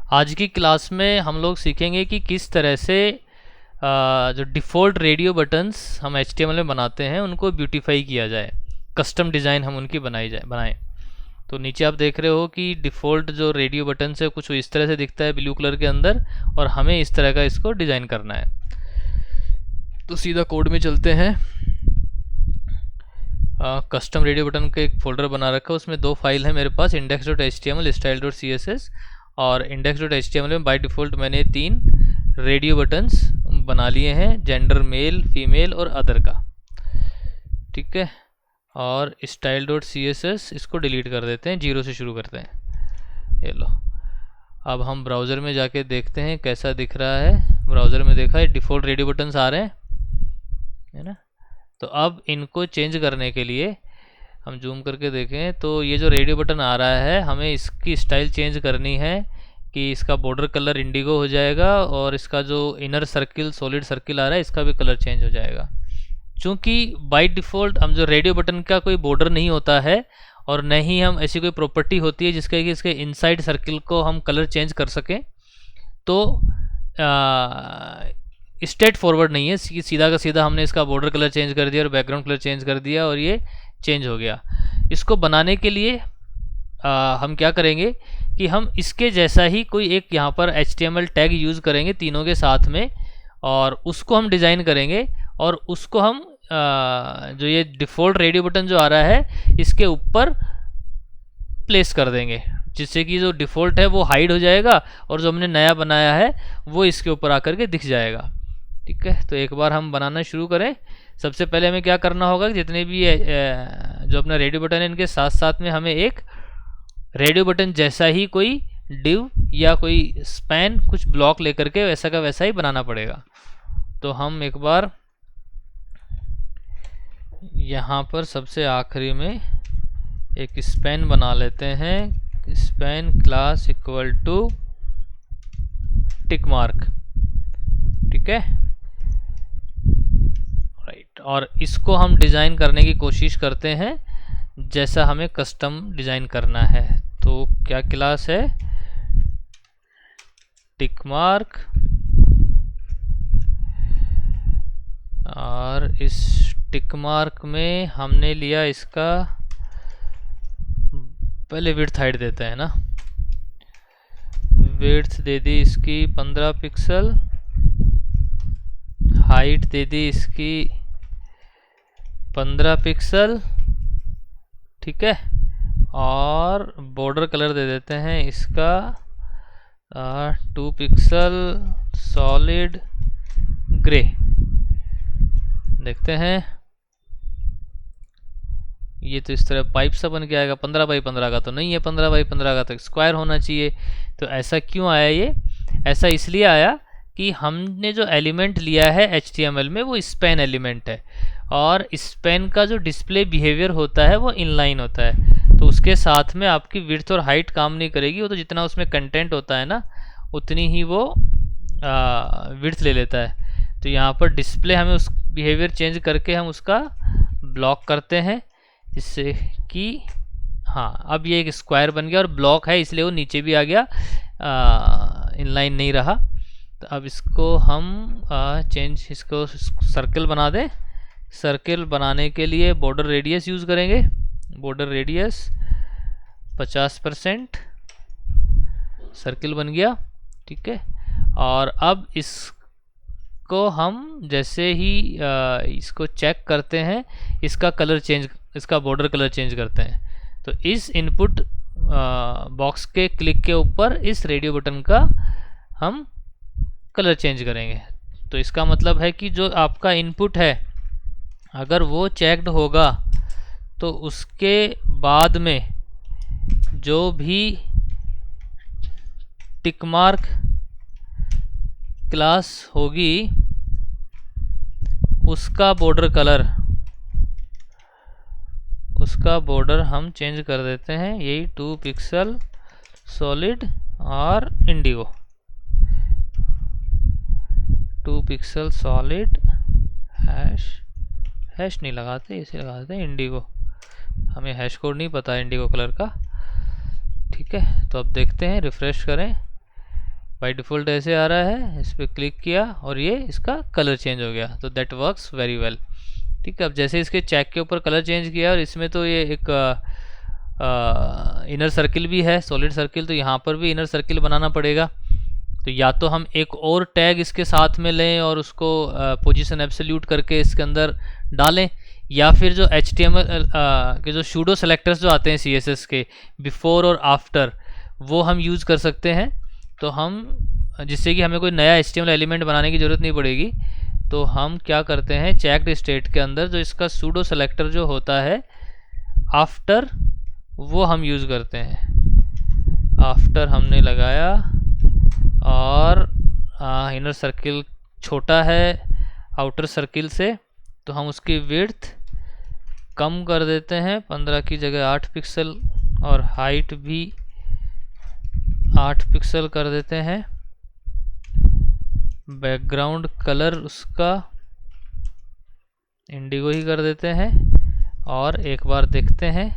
आज की क्लास में हम लोग सीखेंगे कि किस तरह से जो डिफ़ॉल्ट रेडियो बटन्स हम HTML में बनाते हैं उनको ब्यूटीफाई किया जाए, कस्टम डिज़ाइन हम उनकी बनाएं। तो नीचे आप देख रहे हो कि डिफ़ॉल्ट जो रेडियो बटन्स है कुछ इस तरह से दिखता है ब्लू कलर के अंदर, और हमें इस तरह का इसको डिज़ाइन करना है। तो सीधा कोड में चलते हैं। कस्टम रेडियो बटन का एक फ़ोल्डर बना रखा है, उसमें दो फाइल है मेरे पास, index.html, style.css। और index.html में बाय डिफ़ॉल्ट मैंने 3 रेडियो बटन्स बना लिए हैं, जेंडर मेल, फीमेल और अदर का, ठीक है। और style.css इसको डिलीट कर देते हैं, 0 से शुरू करते हैं। ये लो, अब हम ब्राउज़र में जाके देखते हैं कैसा दिख रहा है। ब्राउज़र में देखा है डिफ़ॉल्ट रेडियो बटन्स आ रहे हैं, है ना। तो अब इनको चेंज करने के लिए हम जूम करके देखें तो ये जो रेडियो बटन आ रहा है, हमें इसकी स्टाइल चेंज करनी है कि इसका बॉर्डर कलर इंडिगो हो जाएगा और इसका जो इनर सर्किल, सॉलिड सर्किल आ रहा है, इसका भी कलर चेंज हो जाएगा। चूँकि बाय डिफ़ॉल्ट हम जो रेडियो बटन का कोई बॉर्डर नहीं होता है और न ही हम ऐसी कोई प्रॉपर्टी होती है जिसके कि इसके इनसाइड सर्किल को हम कलर चेंज कर सकें, तो स्ट्रेट फॉरवर्ड नहीं है, सीधा का सीधा हमने इसका बॉर्डर कलर चेंज कर दिया और बैकग्राउंड कलर चेंज कर दिया और ये चेंज हो गया। इसको बनाने के लिए हम क्या करेंगे कि हम इसके जैसा ही कोई एक यहाँ पर HTML टैग यूज़ करेंगे तीनों के साथ में, और उसको हम डिज़ाइन करेंगे और उसको हम जो ये डिफ़ॉल्ट रेडियो बटन जो आ रहा है इसके ऊपर प्लेस कर देंगे, जिससे कि जो डिफ़ॉल्ट है वो हाइड हो जाएगा और जो हमने नया बनाया है वो इसके ऊपर आकर के दिख जाएगा, ठीक है। तो एक बार हम बनाना शुरू करें। सबसे पहले हमें क्या करना होगा कि जितने भी जो अपना रेडियो बटन है इनके साथ साथ में हमें एक रेडियो बटन जैसा ही कोई डिव या कोई स्पैन कुछ ब्लॉक लेकर के वैसा का वैसा ही बनाना पड़ेगा। तो हम एक बार यहाँ पर सबसे आखिरी में एक स्पैन बना लेते हैं, span class equal to tick mark, ठीक है, राइट। और इसको हम डिज़ाइन करने की कोशिश करते हैं जैसा हमें कस्टम डिज़ाइन करना है। तो क्या क्लास है, टिक मार्क, और इस टिक मार्क में हमने लिया इसका पहले विड्थ हाइट देते हैं ना, विड्थ दे दी इसकी 15 पिक्सल, हाइट दे दी इसकी 15 पिक्सल, ठीक है। और बॉर्डर कलर दे देते हैं इसका 2 पिक्सल सॉलिड ग्रे। देखते हैं, ये तो इस तरह पाइप सा बन के आएगा। 15 बाई 15 का तो नहीं है, 15 बाई 15 का तो स्क्वायर होना चाहिए। तो ऐसा क्यों आया ये? ऐसा इसलिए आया कि हमने जो एलिमेंट लिया है HTML में वो स्पैन एलिमेंट है, और स्पैन का जो डिस्प्ले बिहेवियर होता है वो इनलाइन होता है। तो उसके साथ में आपकी विड्थ और हाइट काम नहीं करेगी, वो तो जितना उसमें कंटेंट होता है ना उतनी ही वो विड्थ ले लेता है। तो यहाँ पर डिस्प्ले हमें उस बिहेवियर चेंज करके हम उसका ब्लॉक करते हैं, जिससे कि हाँ अब ये एक स्क्वायर बन गया और ब्लॉक है इसलिए वो नीचे भी आ गया, इनलाइन नहीं रहा। तो अब इसको हम इसको सर्कल बना दें। सर्कल बनाने के लिए बॉर्डर रेडियस यूज़ करेंगे, बॉर्डर रेडियस 50%, सर्कल बन गया, ठीक है। और अब इसको हम जैसे ही इसको चेक करते हैं, इसका कलर चेंज, इसका बॉर्डर कलर चेंज करते हैं। तो इस इनपुट बॉक्स के क्लिक के ऊपर इस रेडियो बटन का हम कलर चेंज करेंगे। तो इसका मतलब है कि जो आपका इनपुट है अगर वो चेक्ड होगा तो उसके बाद में जो भी टिक मार्क क्लास होगी उसका बॉर्डर कलर, उसका बॉर्डर हम चेंज कर देते हैं, यही 2 पिक्सल सॉलिड और इंडिगो, 2 पिक्सल सॉलिड हैश नहीं लगाते, इसे लगाते हैं इंडिगो, हमें हैश कोड नहीं पता है इंडिगो कलर का, ठीक है। तो अब देखते हैं, रिफ्रेश करें बाय डिफ़ॉल्ट ऐसे आ रहा है, इस पर क्लिक किया और ये इसका कलर चेंज हो गया, तो दैट वर्क्स वेरी वेल। ठीक है, अब जैसे इसके चेक के ऊपर कलर चेंज किया और इसमें तो ये एक इनर सर्किल भी है, सॉलिड सर्किल, तो यहाँ पर भी इनर सर्किल बनाना पड़ेगा। तो या तो हम एक और टैग इसके साथ में लें और उसको पोजीशन एब्सोल्यूट करके इसके अंदर डालें, या फिर जो HTML के जो सूडो सेलेक्टर्स जो आते हैं CSS के बिफोर और आफ्टर, वो हम यूज़ कर सकते हैं। तो हम, जिससे कि हमें कोई नया HTML एलिमेंट बनाने की ज़रूरत नहीं पड़ेगी, तो हम क्या करते हैं, चेक्ड स्टेट के अंदर जो इसका सूडो सेलेक्टर जो होता है आफ्टर, वो हम यूज़ करते हैं। आफ्टर हमने लगाया और इनर सर्किल छोटा है आउटर सर्किल से, तो हम उसकी विड्थ कम कर देते हैं, 15 की जगह 8 पिक्सल, और हाइट भी 8 पिक्सल कर देते हैं। बैकग्राउंड कलर उसका इंडिगो ही कर देते हैं और एक बार देखते हैं।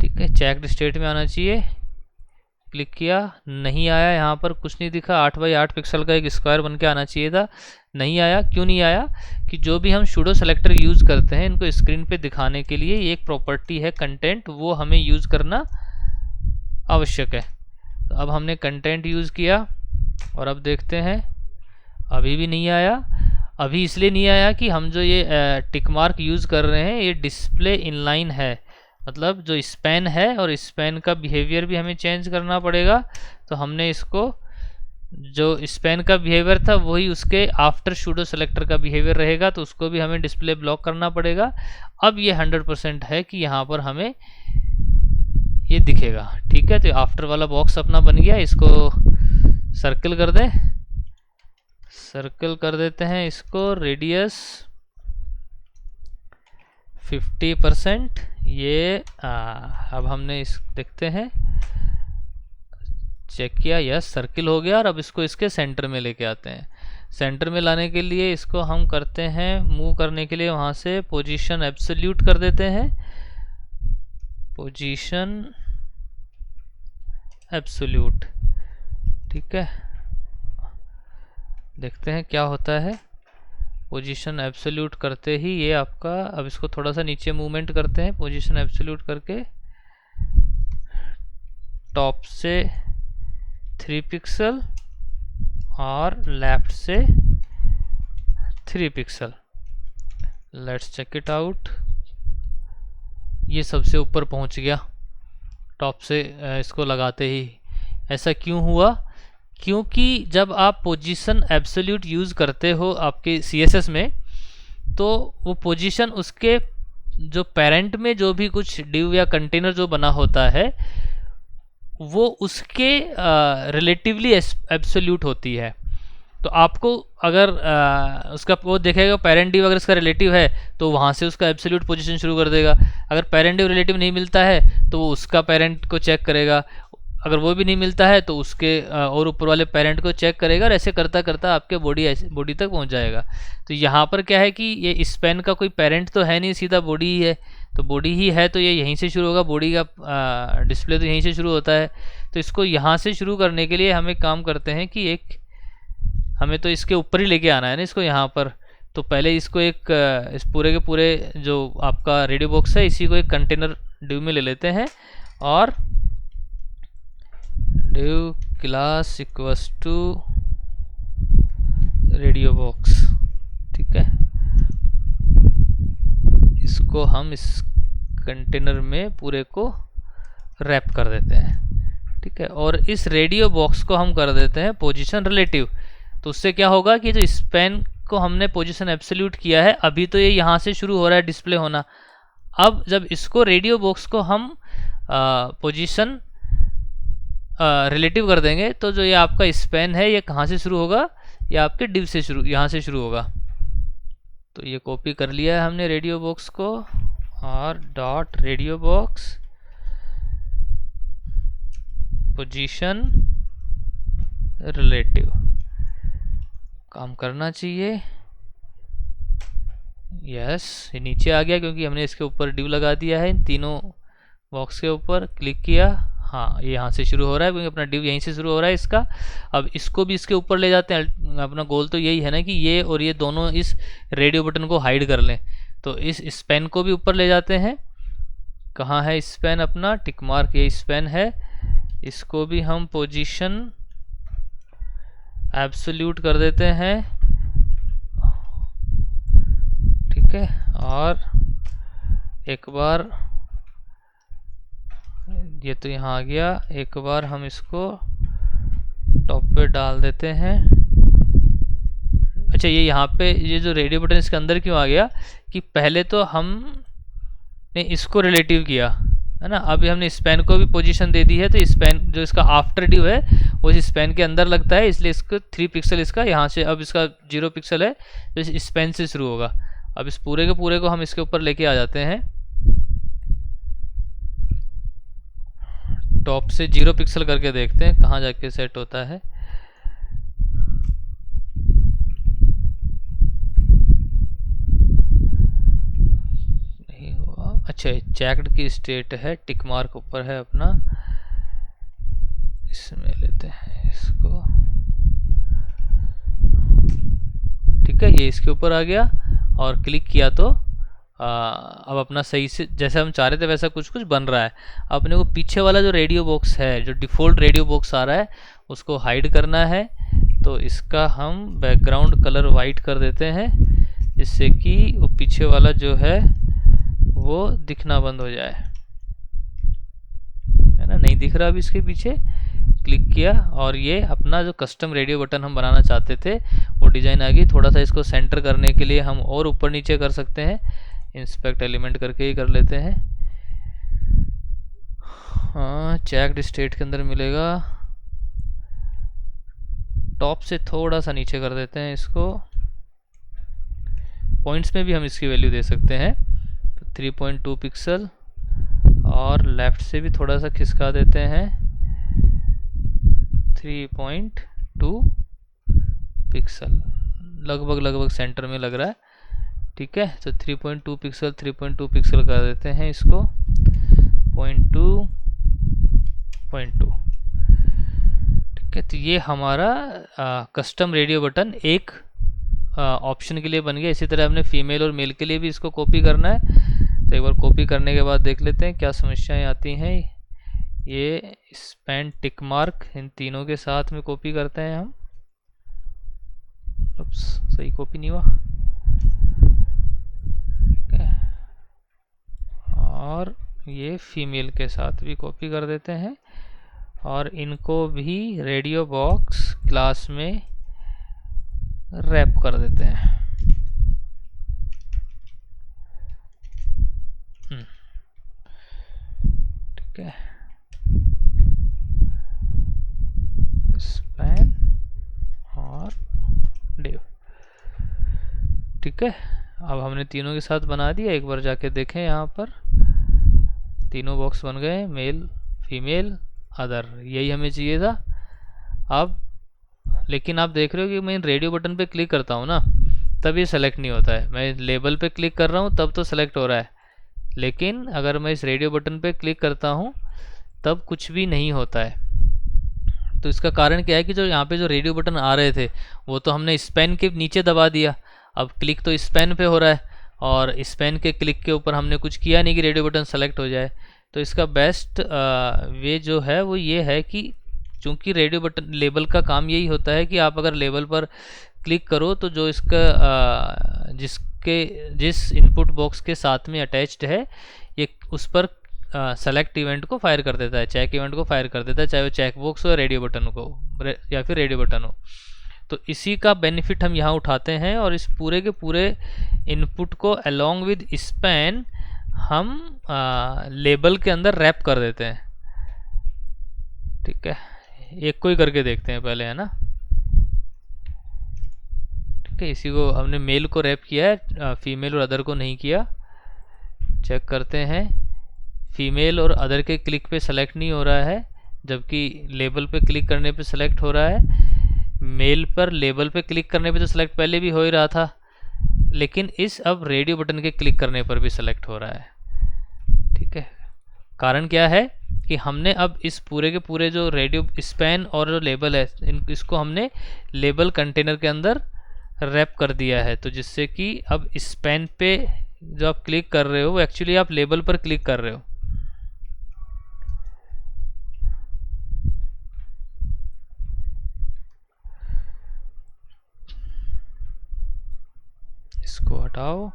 ठीक है, चेक्ड स्टेट में आना चाहिए, क्लिक किया, नहीं आया, यहाँ पर कुछ नहीं दिखा। 8 बाई 8 पिक्सल का एक स्क्वायर बन के आना चाहिए था, नहीं आया। क्यों नहीं आया? कि जो भी हम सूडो सेलेक्टर यूज़ करते हैं इनको स्क्रीन पे दिखाने के लिए, एक प्रॉपर्टी है कंटेंट, वो हमें यूज़ करना आवश्यक है। तो अब हमने कंटेंट यूज़ किया और अब देखते हैं, अभी भी नहीं आया। अभी इसलिए नहीं आया कि हम जो ये टिक मार्क यूज़ कर रहे हैं ये डिस्प्ले इनलाइन है, मतलब जो स्पैन है और स्पैन का बिहेवियर भी हमें चेंज करना पड़ेगा। तो हमने इसको, जो स्पैन का बिहेवियर था वही उसके आफ्टर सूडो सेलेक्टर का बिहेवियर रहेगा, तो उसको भी हमें डिस्प्ले ब्लॉक करना पड़ेगा। अब ये 100% है कि यहाँ पर हमें ये दिखेगा। ठीक है, तो आफ्टर वाला बॉक्स अपना बन गया, इसको सर्कल कर दें, सर्कल कर देते हैं इसको, रेडियस 50%। ये अब हमने इस देखते हैं, चेक किया, यस सर्किल हो गया। और अब इसको इसके सेंटर में लेके आते हैं। सेंटर में लाने के लिए इसको हम करते हैं, मूव करने के लिए वहाँ से पोजीशन एब्सोल्यूट कर देते हैं, पोजीशन एब्सोल्यूट। ठीक है, देखते हैं क्या होता है। पोजीशन एब्सोल्यूट करते ही ये आपका, अब इसको थोड़ा सा नीचे मूवमेंट करते हैं, पोजीशन एब्सोल्यूट करके टॉप से 3 पिक्सल और लेफ्ट से 3 pixel. Let's check it out. ये सबसे ऊपर पहुंच गया टॉप से इसको लगाते ही। ऐसा क्यों हुआ? क्योंकि जब आप पोजीशन एब्सोल्यूट यूज़ करते हो आपके CSS में, तो वो पोजीशन उसके जो पेरेंट में जो भी कुछ डिव या कंटेनर जो बना होता है वो उसके रिलेटिवली एब्सोल्यूट होती है। तो आपको अगर उसका वो देखेगा पेरेंट डिव अगर इसका रिलेटिव है तो वहाँ से उसका एब्सोल्यूट पोजीशन शुरू कर देगा। अगर पेरेंट डिव रिलेटिव नहीं मिलता है तो वो उसका पेरेंट को चेक करेगा, अगर वो भी नहीं मिलता है तो उसके और ऊपर वाले पेरेंट को चेक करेगा, और ऐसे करता करता आपके बॉडी तक पहुंच जाएगा। तो यहाँ पर क्या है कि ये स्पैन का कोई पेरेंट तो है नहीं, सीधा बॉडी ही है। तो बॉडी ही है तो ये यहीं से शुरू होगा, बॉडी का डिस्प्ले तो यहीं से शुरू होता है। तो इसको यहाँ से शुरू करने के लिए हम एक काम करते हैं कि हमें तो इसके ऊपर ही लेके आना है ना इसको यहाँ पर। तो पहले इसको एक इस पूरे के पूरे जो आपका रेडियो बॉक्स है इसी को एक कंटेनर डिव में ले लेते हैं, और div class equals to radio box. ठीक है, इसको हम इस कंटेनर में पूरे को रैप कर देते हैं। ठीक है, और इस रेडियो बॉक्स को हम कर देते हैं पोजीशन रिलेटिव। तो उससे क्या होगा कि जो स्पैन को हमने पोजीशन एब्सोल्यूट किया है, अभी तो ये यहाँ से शुरू हो रहा है डिस्प्ले होना। अब जब इसको रेडियो बॉक्स को हम पोजीशन रिलेटिव कर देंगे तो जो ये आपका स्पैन है ये कहाँ से शुरू होगा, ये आपके डिव से शुरू, यहाँ से शुरू होगा। तो ये कॉपी कर लिया है हमने रेडियो बॉक्स को, और dot radio box position relative काम करना चाहिए। यस, ये नीचे आ गया क्योंकि हमने इसके ऊपर डिव लगा दिया है। इन तीनों बॉक्स के ऊपर क्लिक किया, हाँ, ये यहाँ से शुरू हो रहा है क्योंकि अपना डिव यहीं से शुरू हो रहा है इसका। अब इसको भी इसके ऊपर ले जाते हैं। अपना गोल तो यही है ना कि ये और ये दोनों इस रेडियो बटन को हाइड कर लें। तो इस स्पैन को भी ऊपर ले जाते हैं। कहाँ है स्पैन अपना? टिक मार्क, ये स्पैन है। इसको भी हम पोजीशन एब्सोल्यूट कर देते हैं, ठीक है। और एक बार ये तो यहाँ आ गया, एक बार हम इसको टॉप पे डाल देते हैं। अच्छा, ये यहाँ पे ये जो रेडियो बटन इसके अंदर क्यों आ गया कि पहले तो हमने इसको रिलेटिव किया है ना, अभी हमने स्पैन को भी पोजीशन दे दी है। तो स्पैन जो इसका आफ्टर डिव है वो इस स्पैन के अंदर लगता है, इसलिए इसको 3 पिक्सल इसका यहाँ से, अब इसका 0 पिक्सल है तो इस स्पैन से शुरू होगा। अब इस पूरे के पूरे को हम इसके ऊपर लेके आ जाते हैं। टॉप से 0 पिक्सल करके देखते हैं कहाँ जाके सेट होता है। नहीं हुआ। अच्छा, चेक्ड की स्टेट है, टिक मार्क ऊपर है अपना, इसमें लेते हैं इसको, ठीक है। ये इसके ऊपर आ गया और क्लिक किया तो अब अपना सही से जैसे हम चाह रहे थे वैसा कुछ कुछ बन रहा है। अपने को पीछे वाला जो रेडियो बॉक्स है, जो डिफ़ॉल्ट रेडियो बॉक्स आ रहा है, उसको हाइड करना है। तो इसका हम बैकग्राउंड कलर वाइट कर देते हैं, जिससे कि वो पीछे वाला जो है वो दिखना बंद हो जाए, है ना। नहीं दिख रहा अभी इसके पीछे। क्लिक किया और ये अपना जो कस्टम रेडियो बटन हम बनाना चाहते थे वो डिज़ाइन आ गई। थोड़ा सा इसको सेंटर करने के लिए हम और ऊपर नीचे कर सकते हैं, इंस्पेक्ट एलिमेंट करके ही कर लेते हैं। हाँ, चेक्ड स्टेट के अंदर मिलेगा। टॉप से थोड़ा सा नीचे कर देते हैं इसको। पॉइंट्स में भी हम इसकी वैल्यू दे सकते हैं, तो 3.2 पिक्सल, और लेफ्ट से भी थोड़ा सा खिसका देते हैं 3.2 पिक्सल, लगभग सेंटर में लग रहा है, ठीक है। तो 3.2 पिक्सल 3.2 पिक्सल कर देते हैं इसको, 0.2, ठीक है। तो ये हमारा कस्टम रेडियो बटन एक ऑप्शन के लिए बन गया। इसी तरह हमने फीमेल और मेल के लिए भी इसको कॉपी करना है। तो एक बार कॉपी करने के बाद देख लेते हैं क्या समस्याएं आती हैं। ये स्पैन टिक मार्क इन तीनों के साथ में कॉपी करते हैं हम। सही कॉपी नहीं हुआ, ठीक है। और ये फीमेल के साथ भी कॉपी कर देते हैं और इनको भी रेडियो बॉक्स क्लास में रैप कर देते हैं। ठीक है, स्पैन और डिव, ठीक है। अब हमने तीनों के साथ बना दिया। एक बार जाके देखें, यहाँ पर तीनों बॉक्स बन गए, मेल, फीमेल, अदर, यही हमें चाहिए था। अब लेकिन आप देख रहे हो कि मैं रेडियो बटन पे क्लिक करता हूँ ना, तब ये सेलेक्ट नहीं होता है। मैं लेबल पे क्लिक कर रहा हूँ तब तो सेलेक्ट हो रहा है, लेकिन अगर मैं इस रेडियो बटन पे क्लिक करता हूँ तब कुछ भी नहीं होता है। तो इसका कारण क्या है कि जो यहाँ पे जो रेडियो बटन आ रहे थे वो तो हमने स्पैन के नीचे दबा दिया। अब क्लिक तो स्पैन पे हो रहा है और स्पैन के क्लिक के ऊपर हमने कुछ किया नहीं कि रेडियो बटन सेलेक्ट हो जाए। तो इसका बेस्ट वे जो है वो ये है कि चूंकि रेडियो बटन लेबल का काम यही होता है कि आप अगर लेबल पर क्लिक करो तो जो इसका जिस इनपुट बॉक्स के साथ में अटैच्ड है ये उस पर सेलेक्ट इवेंट को फायर कर देता है, चेक इवेंट को फायर कर देता है, चाहे वो चेक बॉक्स हो, रेडियो बटन को या फिर रेडियो बटन हो। तो इसी का बेनिफिट हम यहाँ उठाते हैं और इस पूरे के पूरे इनपुट को अलोंग विद स्पैन हम लेबल के अंदर रैप कर देते हैं। ठीक है, एक को ही करके देखते हैं पहले, है ना। ठीक है, इसी को हमने मेल को रैप किया है, फीमेल और अदर को नहीं किया। चेक करते हैं, फीमेल और अदर के क्लिक पे सेलेक्ट नहीं हो रहा है, जबकि लेबल पे क्लिक करने पे सेलेक्ट हो रहा है। मेल पर लेबल पे क्लिक करने पे तो सेलेक्ट पहले भी हो ही रहा था, लेकिन इस अब रेडियो बटन के क्लिक करने पर भी सेलेक्ट हो रहा है। ठीक है, कारण क्या है कि हमने अब इस पूरे के पूरे जो रेडियो स्पैन और जो लेबल है इसको हमने लेबल कंटेनर के अंदर रैप कर दिया है। तो जिससे कि अब स्पैन पे जो आप क्लिक कर रहे हो वो एक्चुअली आप लेबल पर क्लिक कर रहे हो। इसको हटाओ,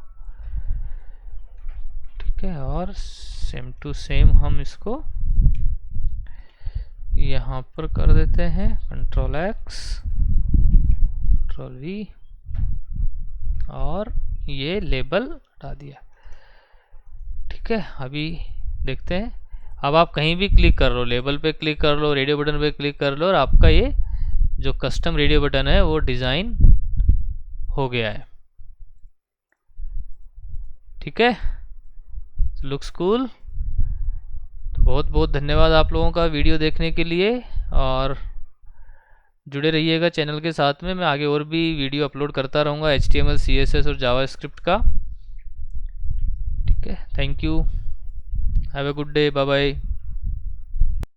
ठीक है, और सेम टू सेम हम इसको यहाँ पर कर देते हैं, कंट्रोल X, कंट्रोल V, और ये लेबल हटा दिया। ठीक है, अभी देखते हैं। अब आप कहीं भी क्लिक कर लो, लेबल पे क्लिक कर लो, रेडियो बटन पे क्लिक कर लो, और आपका ये जो कस्टम रेडियो बटन है वो डिज़ाइन हो गया है। ठीक है, लुक्स कूल। तो बहुत बहुत धन्यवाद आप लोगों का वीडियो देखने के लिए, और जुड़े रहिएगा चैनल के साथ में। मैं आगे और भी वीडियो अपलोड करता रहूँगा HTML, CSS और जावास्क्रिप्ट का। ठीक है, thank you, have a good day, bye bye.